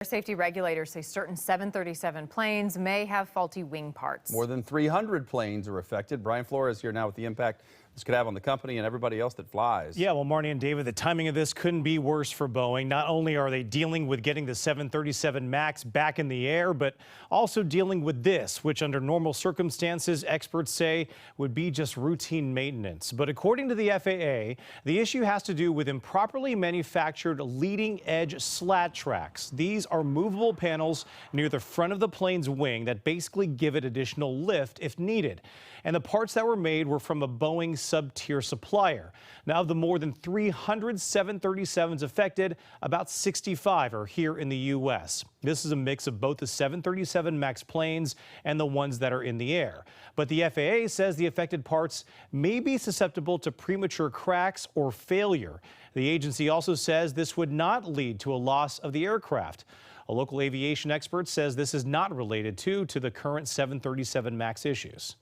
Safety regulators say certain 737 planes may have faulty wing parts. More than 300 planes are affected. Brian Flores here now with the impact this could have on the company and everybody else that flies. Yeah, well, Marnie and David, the timing of this couldn't be worse for Boeing. Not only are they dealing with getting the 737 MAX back in the air, but also dealing with this, which under normal circumstances, experts say would be just routine maintenance. But according to the FAA, the issue has to do with improperly manufactured leading edge slat tracks. These are movable panels near the front of the plane's wing that basically give it additional lift if needed. And the parts that were made were from a Boeing sub-tier supplier. Now, of the more than 300 737s affected, about 65 are here in the U.S. This is a mix of both the 737 MAX planes and the ones that are in the air. But the FAA says the affected parts may be susceptible to premature cracks or failure. The agency also says this would not lead to a loss of the aircraft. A local aviation expert says this is not related to the current 737 MAX issues.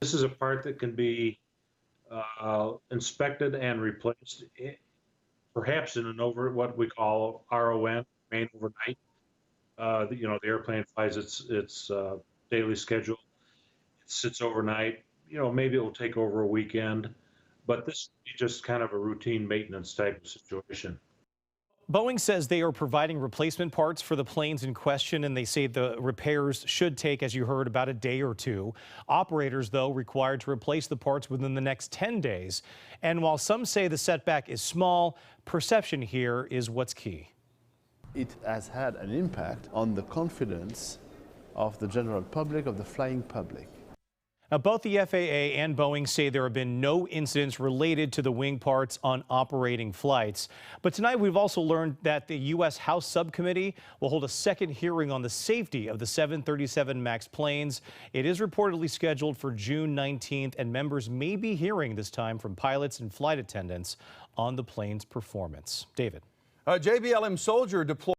This is a part that can be inspected and replaced, perhaps in what we call RON, remain overnight. The airplane flies its daily schedule. It sits overnight. Maybe it will take over a weekend, but this is just kind of a routine maintenance type of situation. Boeing says they are providing replacement parts for the planes in question, and they say the repairs should take, as you heard, about a day or two. Operators, though, required to replace the parts within the next 10 days. And while some say the setback is small, perception here is what's key. It has had an impact on the confidence of the general public, of the flying public. Now, both the FAA and Boeing say there have been no incidents related to the wing parts on operating flights. But tonight we've also learned that the U.S. House subcommittee will hold a second hearing on the safety of the 737 MAX planes. It is reportedly scheduled for June 19th, and members may be hearing this time from pilots and flight attendants on the plane's performance. David. JBLM soldier deployed